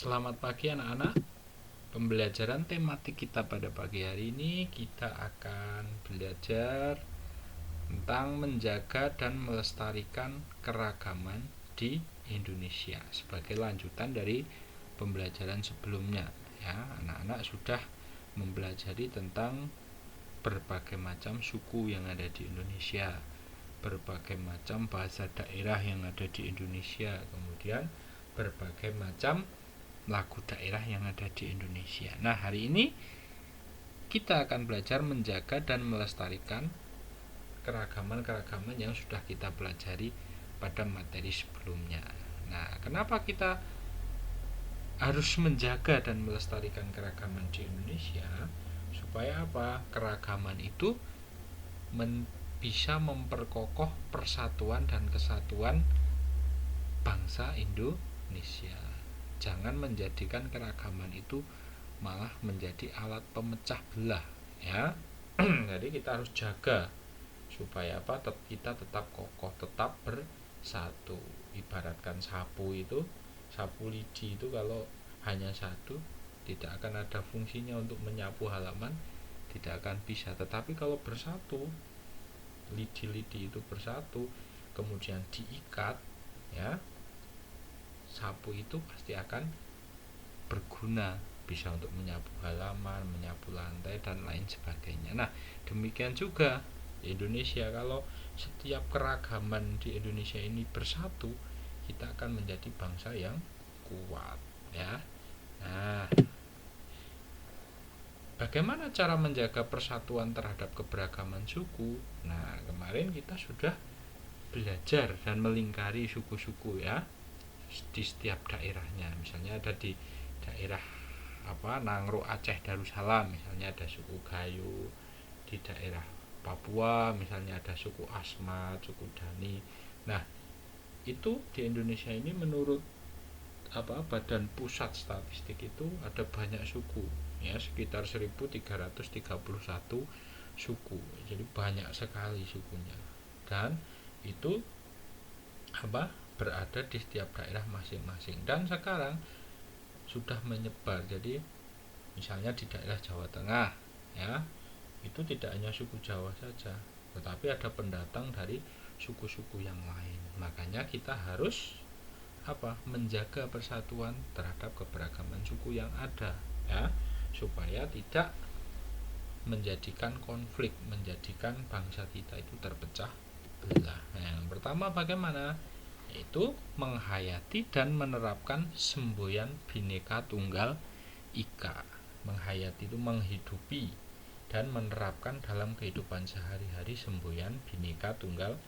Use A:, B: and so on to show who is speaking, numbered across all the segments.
A: Selamat pagi anak-anak. Pembelajaran tematik kita pada pagi hari ini kita akan belajar tentang menjaga dan melestarikan keragaman di Indonesia sebagai lanjutan dari pembelajaran sebelumnya. Ya, anak-anak sudah mempelajari tentang berbagai macam suku yang ada di Indonesia, berbagai macam bahasa daerah yang ada di Indonesia, kemudian berbagai macam lagu daerah yang ada di Indonesia. Nah, hari ini kita akan belajar menjaga dan melestarikan keragaman-keragaman yang sudah kita pelajari pada materi sebelumnya. Nah, kenapa kita harus menjaga dan melestarikan keragaman di Indonesia? Supaya apa? Keragaman itu bisa memperkokoh persatuan dan kesatuan bangsa Indonesia. Jangan menjadikan keragaman itu malah menjadi alat pemecah belah, ya. Jadi kita harus jaga supaya apa? Kita tetap kokoh, tetap bersatu. Ibaratkan sapu itu, sapu lidi itu kalau hanya satu tidak akan ada fungsinya untuk menyapu halaman, tidak akan bisa. Tetapi kalau bersatu, lidi-lidi itu bersatu, kemudian diikat, ya, sapu itu pasti akan berguna, bisa untuk menyapu halaman, menyapu lantai, dan lain sebagainya. Nah, demikian juga di Indonesia, kalau setiap keragaman di Indonesia ini bersatu, kita akan menjadi bangsa yang kuat, ya. Nah, bagaimana cara menjaga persatuan terhadap keberagaman suku? Nah, kemarin kita sudah belajar dan melingkari suku-suku, ya, di setiap daerahnya. Misalnya ada di daerah Nangro Aceh Darussalam, misalnya ada suku Gayo. Di daerah Papua misalnya ada suku Asmat, suku Dani. Nah, itu di Indonesia ini menurut Badan Pusat Statistik itu ada banyak suku, ya, sekitar 1331 suku. Jadi banyak sekali sukunya. Dan itu berada di setiap daerah masing-masing, dan sekarang sudah menyebar. Jadi misalnya di daerah Jawa Tengah, ya, itu tidak hanya suku Jawa saja, tetapi ada pendatang dari suku-suku yang lain. Makanya kita harus menjaga persatuan terhadap keberagaman suku yang ada, ya, supaya tidak menjadikan konflik, menjadikan bangsa kita itu terpecah belah. Nah, yang pertama bagaimana? Yaitu menghayati dan menerapkan semboyan Bhinneka Tunggal Ika. Menghayati itu menghidupi dan menerapkan dalam kehidupan sehari-hari semboyan Bhinneka Tunggal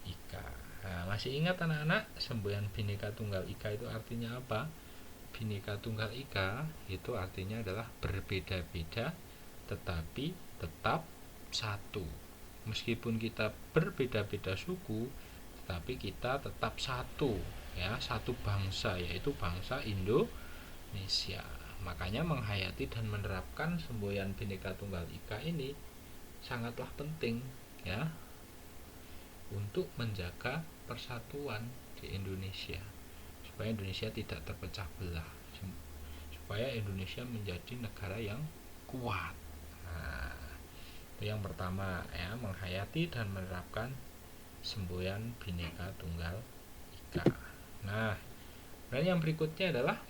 A: Ika. Nah, masih ingat anak-anak semboyan Bhinneka Tunggal Ika itu artinya apa? Bhinneka Tunggal Ika itu artinya adalah berbeda-beda tetapi tetap satu. Meskipun kita berbeda-beda suku, tetapi kita tetap satu, ya, satu bangsa, yaitu bangsa Indonesia. Makanya menghayati dan menerapkan semboyan Bhinneka Tunggal Ika ini sangatlah penting, ya, untuk menjaga persatuan di Indonesia, supaya Indonesia tidak terpecah belah, supaya Indonesia menjadi negara yang kuat. Nah, itu yang pertama, ya, menghayati dan menerapkan semboyan Bhinneka Tunggal Ika. Nah, dan yang berikutnya adalah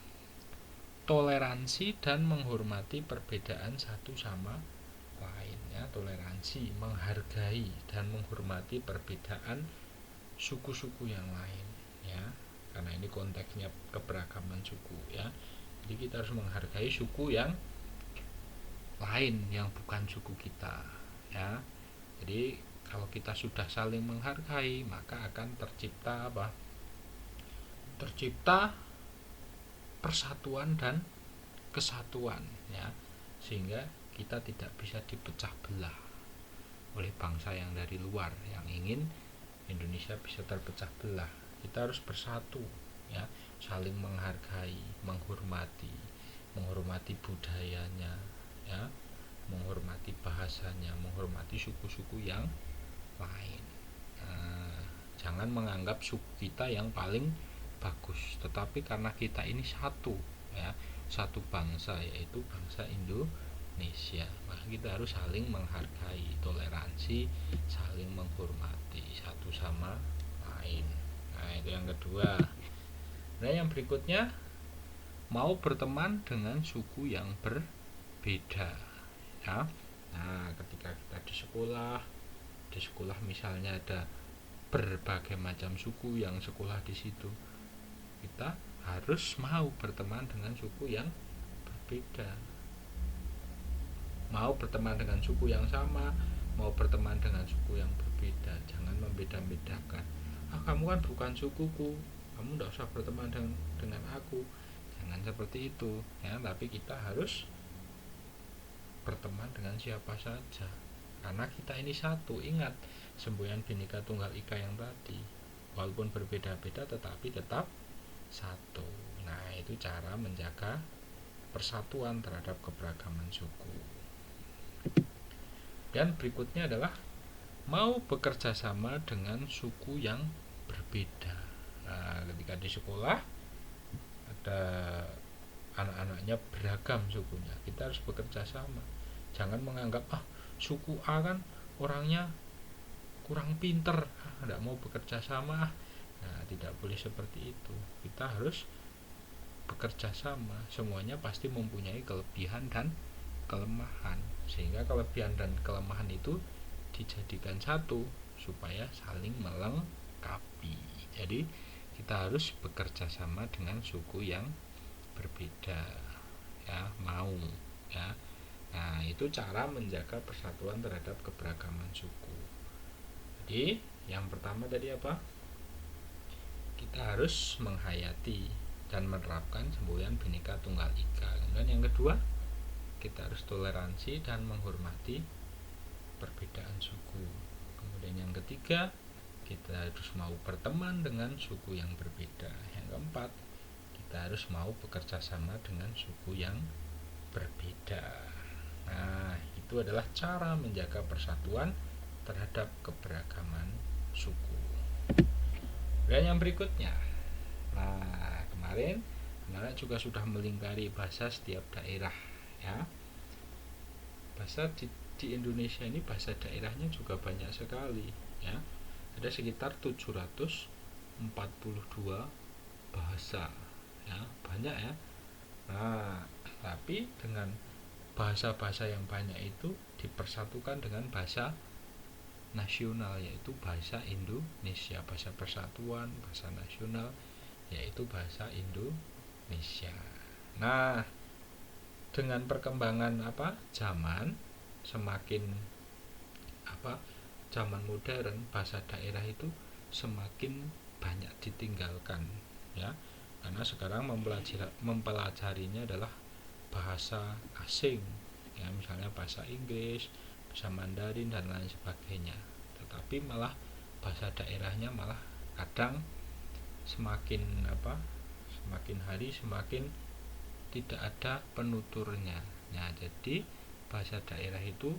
A: toleransi dan menghormati perbedaan satu sama lain, ya. Toleransi, menghargai dan menghormati perbedaan suku-suku yang lain, ya, karena ini konteksnya keberagaman suku, ya. Jadi kita harus menghargai suku yang lain yang bukan suku kita, ya. Jadi kalau kita sudah saling menghargai, maka akan tercipta tercipta persatuan dan kesatuan, ya, sehingga kita tidak bisa dipecah belah oleh bangsa yang dari luar yang ingin Indonesia bisa terpecah belah. Kita harus bersatu, ya, saling menghargai, menghormati budayanya, ya, menghormati bahasanya, menghormati suku-suku yang lain. Jangan menganggap suku kita yang paling bagus, tetapi karena kita ini satu, ya, satu bangsa, yaitu bangsa Indonesia. Maka kita harus saling menghargai, toleransi, saling menghormati satu sama lain. Nah, itu yang kedua. Nah, yang berikutnya, mau berteman dengan suku yang berbeda, ya. Nah, ketika kita di sekolah misalnya ada berbagai macam suku yang sekolah di situ, kita harus mau berteman dengan suku yang berbeda, mau berteman dengan suku yang sama, mau berteman dengan suku yang berbeda. Jangan membeda-bedakan. Kamu kan bukan sukuku, kamu tidak usah berteman dengan aku. Jangan seperti itu, ya. Tapi kita harus berteman dengan siapa saja, karena kita ini satu. Ingat semboyan Bhinneka Tunggal Ika yang tadi, walaupun berbeda-beda tetapi tetap satu. Nah, itu cara menjaga persatuan terhadap keberagaman suku. Dan berikutnya adalah mau bekerja sama dengan suku yang berbeda. Nah, ketika di sekolah ada anak-anaknya beragam sukunya, kita harus bekerja sama. Jangan menganggap suku A kan orangnya kurang pinter, tidak mau bekerja sama. Nah, tidak boleh seperti itu. Kita harus bekerja sama. Semuanya pasti mempunyai kelebihan dan kelemahan, sehingga kelebihan dan kelemahan itu dijadikan satu supaya saling melengkapi. Jadi kita harus bekerja sama dengan suku yang berbeda, ya, mau, ya. Nah, itu cara menjaga persatuan terhadap keberagaman suku. Jadi yang pertama tadi apa? Kita harus menghayati dan menerapkan semboyan Bhinneka Tunggal Ika. Kemudian yang kedua, kita harus toleransi dan menghormati perbedaan suku. Kemudian yang ketiga, kita harus mau berteman dengan suku yang berbeda. Yang keempat, kita harus mau bekerja sama dengan suku yang berbeda. Nah, itu adalah cara menjaga persatuan terhadap keberagaman suku. Dan yang berikutnya, nah, kemarin anak juga sudah melingkari bahasa setiap daerah, ya. Bahasa di Indonesia ini, bahasa daerahnya juga banyak sekali, ya. Ada sekitar 742 bahasa, ya, banyak, ya. Nah, tapi dengan bahasa-bahasa yang banyak itu dipersatukan dengan bahasa nasional, yaitu bahasa Indonesia, bahasa persatuan, bahasa nasional, yaitu bahasa Indonesia. Nah, dengan perkembangan zaman, semakin zaman modern, bahasa daerah itu semakin banyak ditinggalkan, ya, karena sekarang mempelajarinya adalah bahasa asing, ya, misalnya bahasa Inggris, bahasa Mandarin dan lain sebagainya. Tetapi malah bahasa daerahnya malah kadang semakin hari semakin tidak ada penuturnya. Nah, jadi bahasa daerah itu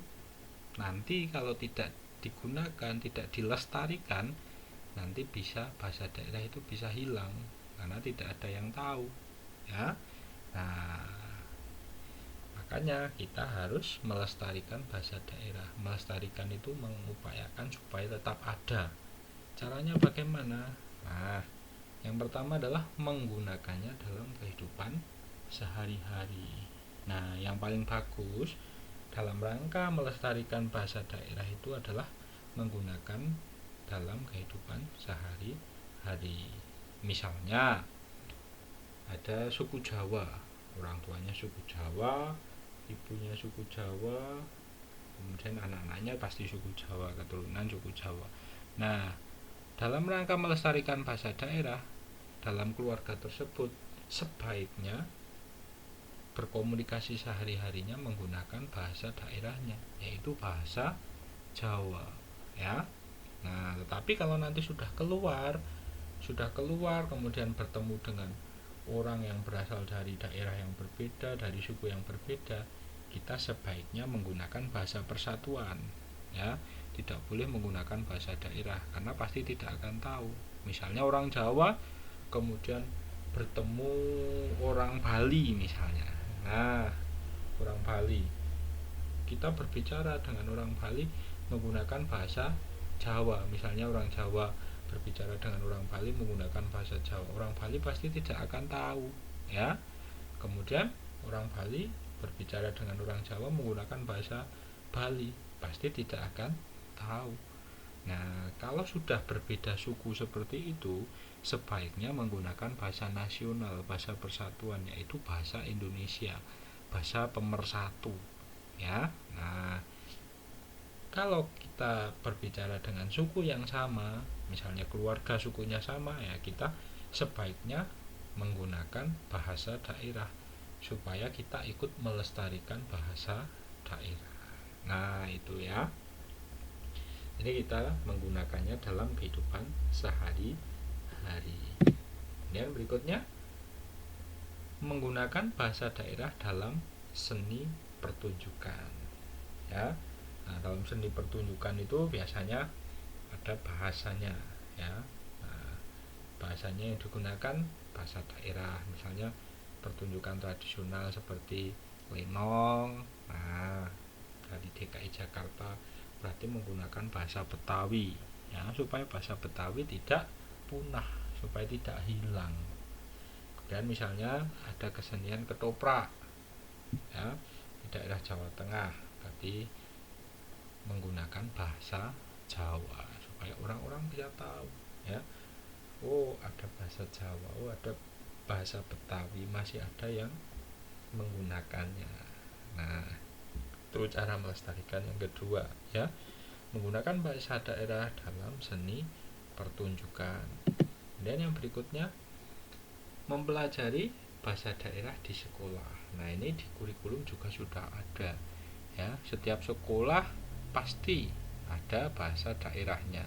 A: nanti kalau tidak digunakan, tidak dilestarikan, nanti bahasa daerah itu bisa hilang karena tidak ada yang tahu, ya. Nah, makanya kita harus melestarikan bahasa daerah. Melestarikan itu mengupayakan supaya tetap ada. Caranya bagaimana? Nah, yang pertama adalah menggunakannya dalam kehidupan sehari-hari. Nah, yang paling bagus dalam rangka melestarikan bahasa daerah itu adalah menggunakan dalam kehidupan sehari-hari. Misalnya ada suku Jawa, orang tuanya suku Jawa, ibunya suku Jawa, kemudian anak-anaknya pasti suku Jawa, keturunan suku Jawa. Nah, dalam rangka melestarikan bahasa daerah dalam keluarga tersebut, sebaiknya berkomunikasi sehari-harinya menggunakan bahasa daerahnya, yaitu bahasa Jawa, ya. Nah, tetapi kalau nanti sudah keluar kemudian bertemu dengan orang yang berasal dari daerah yang berbeda, dari suku yang berbeda, kita sebaiknya menggunakan bahasa persatuan, ya. Tidak boleh menggunakan bahasa daerah karena pasti tidak akan tahu. Misalnya orang Jawa kemudian bertemu orang Bali misalnya. Nah, orang Bali, kita berbicara dengan orang Bali menggunakan bahasa Jawa. Misalnya orang Jawa berbicara dengan orang Bali menggunakan bahasa Jawa, orang Bali pasti tidak akan tahu, ya. Kemudian orang Bali berbicara dengan orang Jawa menggunakan bahasa Bali, pasti tidak akan tahu. Nah, kalau sudah berbeda suku seperti itu, sebaiknya menggunakan bahasa nasional, bahasa persatuan, yaitu bahasa Indonesia, bahasa pemersatu, ya. Nah, kalau kita berbicara dengan suku yang sama, misalnya keluarga sukunya sama, ya kita sebaiknya menggunakan bahasa daerah supaya kita ikut melestarikan bahasa daerah. Nah, itu ya. Jadi kita menggunakannya dalam kehidupan sehari-hari. Yang berikutnya, menggunakan bahasa daerah dalam seni pertunjukan. Ya. Nah, dalam seni pertunjukan itu biasanya ada bahasanya, ya. Nah, bahasanya yang digunakan bahasa daerah, misalnya pertunjukan tradisional seperti lenong. Nah, dari DKI Jakarta berarti menggunakan bahasa Betawi, ya, supaya bahasa Betawi tidak punah, supaya tidak hilang. Kemudian misalnya ada kesenian ketoprak, ya, di daerah Jawa Tengah, berarti menggunakan bahasa Jawa supaya orang-orang bisa tahu, ya. Oh, ada bahasa Jawa, oh ada bahasa Betawi, masih ada yang menggunakannya. Nah, itu cara melestarikan yang kedua, ya, menggunakan bahasa daerah dalam seni pertunjukan. Dan yang berikutnya, mempelajari bahasa daerah di sekolah. Nah, ini di kurikulum juga sudah ada, ya. Setiap sekolah pasti ada bahasa daerahnya,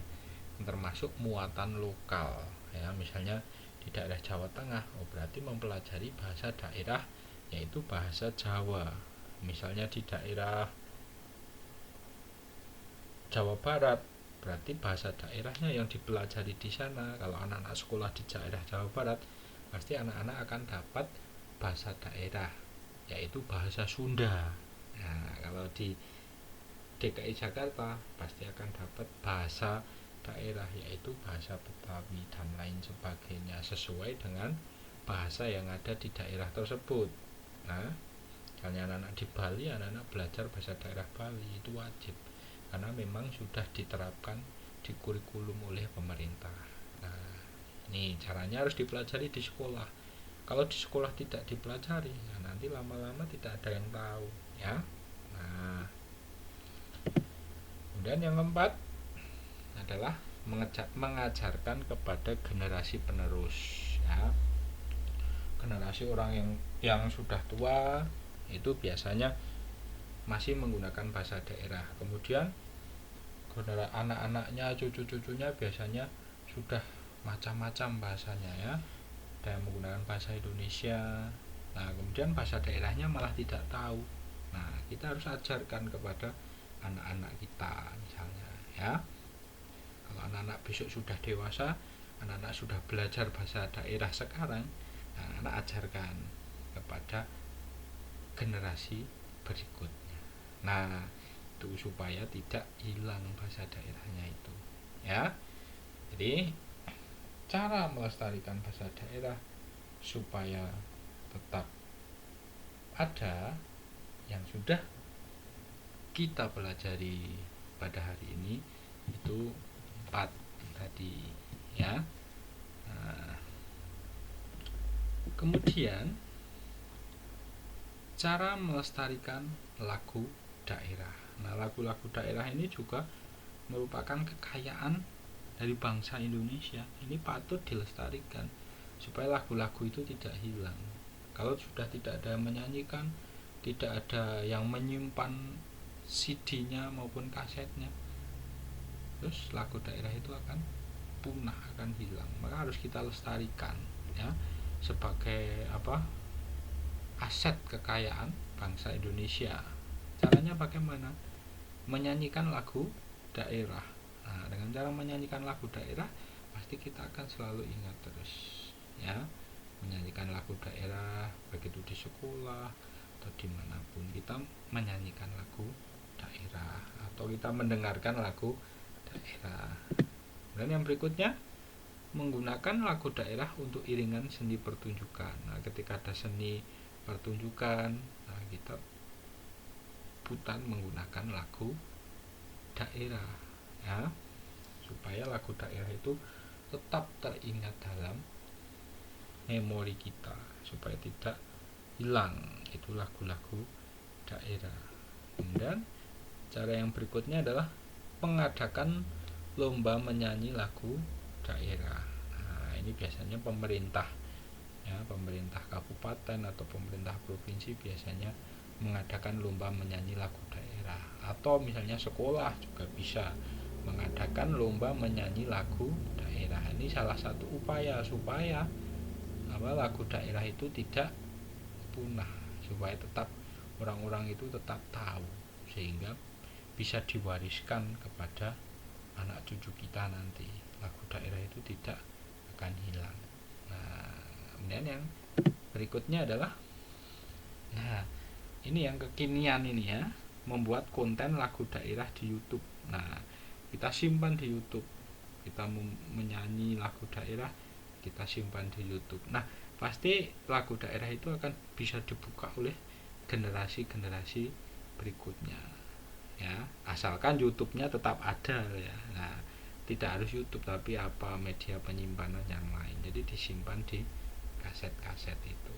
A: termasuk muatan lokal, ya. Misalnya di daerah Jawa Tengah, oh berarti mempelajari bahasa daerah yaitu bahasa Jawa. Misalnya di daerah Jawa Barat, berarti bahasa daerahnya yang dipelajari di sana. Kalau anak-anak sekolah di daerah Jawa Barat, pasti anak-anak akan dapat bahasa daerah yaitu bahasa Sunda. Nah, kalau di DKI Jakarta pasti akan dapat bahasa daerah yaitu bahasa Betawi dan lain sebagainya sesuai dengan bahasa yang ada di daerah tersebut. Nah, misalnya anak-anak di Bali, anak-anak belajar bahasa daerah Bali itu wajib karena memang sudah diterapkan di kurikulum oleh pemerintah. Nah, ini caranya harus dipelajari di sekolah. Kalau di sekolah tidak dipelajari, ya nanti lama-lama tidak ada yang tahu, ya. Nah, kemudian yang keempat adalah mengajarkan kepada generasi penerus, ya. Generasi orang yang sudah tua itu biasanya masih menggunakan bahasa daerah. Kemudian anak-anaknya, cucu-cucunya biasanya sudah macam-macam bahasanya, ya. Ada yang menggunakan bahasa Indonesia. Nah, kemudian bahasa daerahnya malah tidak tahu. Nah, kita harus ajarkan kepada anak-anak kita misalnya, ya. Kalau anak-anak besok sudah dewasa, anak-anak sudah belajar bahasa daerah sekarang, nah, anak ajarkan kepada generasi berikutnya. Nah, itu supaya tidak hilang bahasa daerahnya itu, ya. Jadi cara melestarikan bahasa daerah supaya tetap ada yang sudah kita pelajari pada hari ini itu 4 tadi, ya. Nah, kemudian cara melestarikan lagu daerah. Nah, lagu-lagu daerah ini juga merupakan kekayaan dari bangsa Indonesia. Ini patut dilestarikan supaya lagu-lagu itu tidak hilang. Kalau sudah tidak ada yang menyanyikan, tidak ada yang menyimpan CD-nya maupun kasetnya, terus lagu daerah itu akan punah, akan hilang. Maka harus kita lestarikan, ya, sebagai aset kekayaan bangsa Indonesia. Caranya bagaimana? Menyanyikan lagu daerah. Nah, dengan cara menyanyikan lagu daerah pasti kita akan selalu ingat terus, ya. menyanyikan lagu daerah, begitu di sekolah atau dimanapun kita menyanyikan lagu daerah atau kita mendengarkan lagu daerah. Dan yang berikutnya, menggunakan lagu daerah untuk iringan seni pertunjukan. Nah, ketika ada seni pertunjukan, nah kita putar menggunakan lagu daerah, ya, supaya lagu daerah itu tetap teringat dalam memori kita, supaya tidak hilang itu lagu-lagu daerah. Dan cara yang berikutnya adalah mengadakan lomba menyanyi lagu daerah. Nah, ini biasanya pemerintah, ya, pemerintah kabupaten atau pemerintah provinsi biasanya mengadakan lomba menyanyi lagu daerah, atau misalnya sekolah juga bisa mengadakan lomba menyanyi lagu daerah. Ini salah satu upaya supaya lagu daerah itu tidak punah, supaya tetap orang-orang itu tetap tahu, sehingga bisa diwariskan kepada anak cucu kita nanti. Lagu daerah itu tidak akan hilang. Nah, kemudian yang berikutnya adalah, nah ini yang kekinian ini ya, membuat konten lagu daerah di YouTube. Nah, kita simpan di YouTube, kita menyanyi lagu daerah, kita simpan di YouTube. Nah, pasti lagu daerah itu akan bisa dibuka oleh generasi-generasi berikutnya, ya, asalkan YouTube-nya tetap ada, ya. Nah, tidak harus YouTube, tapi apa media penyimpanan yang lain, jadi disimpan di kaset-kaset itu,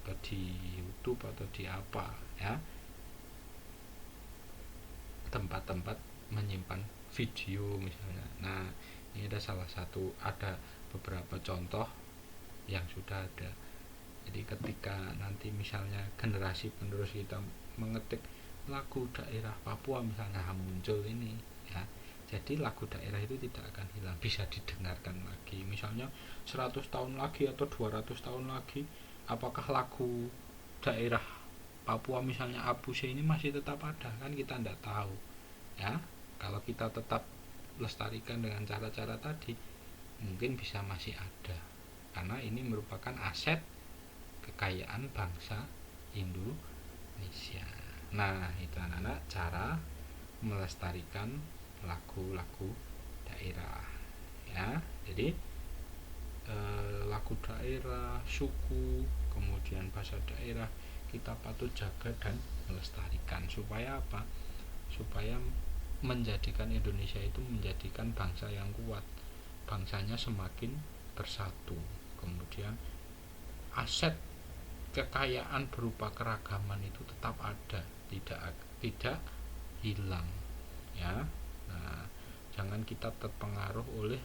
A: atau di YouTube, atau di apa, ya, tempat-tempat menyimpan video misalnya. Nah, ini ada beberapa contoh yang sudah ada. Jadi ketika nanti misalnya generasi penerus kita mengetik lagu daerah Papua misalnya, muncul ini, ya. Jadi lagu daerah itu tidak akan hilang, bisa didengarkan lagi. Misalnya 100 tahun lagi atau 200 tahun lagi, apakah lagu daerah Papua misalnya Abuse ini masih tetap ada, kan kita tidak tahu, ya. Kalau kita tetap lestarikan dengan cara-cara tadi, mungkin bisa masih ada, karena ini merupakan aset kekayaan bangsa Indonesia. Nah, itu anak-anak cara melestarikan lagu-lagu daerah, ya. Jadi lagu daerah, suku, kemudian bahasa daerah kita patut jaga dan melestarikan, supaya apa? Supaya menjadikan Indonesia itu menjadikan bangsa yang kuat, bangsanya semakin bersatu, kemudian aset kekayaan berupa keragaman itu tetap ada, tidak hilang, ya. Nah, jangan kita terpengaruh oleh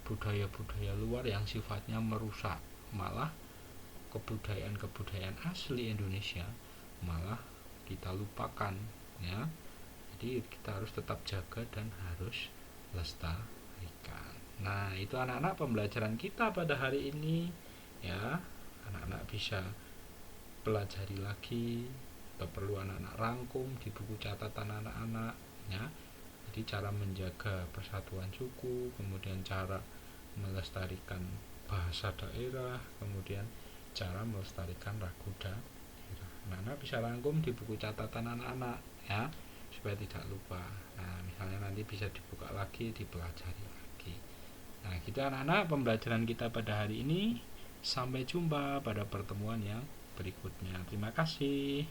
A: budaya-budaya luar yang sifatnya merusak, malah kebudayaan asli Indonesia malah kita lupakan, ya. Jadi kita harus tetap jaga dan harus lestarikan. Nah, itu anak-anak pembelajaran kita pada hari ini, ya. Anak-anak bisa pelajari lagi, atau perlu anak-anak rangkum di buku catatan anak-anak, ya. Jadi cara menjaga persatuan suku, kemudian cara melestarikan bahasa daerah, kemudian cara melestarikan lagu daerah. Anak-anak bisa rangkum di buku catatan anak-anak, ya, supaya tidak lupa. Nah, misalnya nanti bisa dibuka lagi, dipelajari lagi. Nah, gitu anak-anak pembelajaran kita pada hari ini. Sampai jumpa pada pertemuan yang berikutnya. Terima kasih.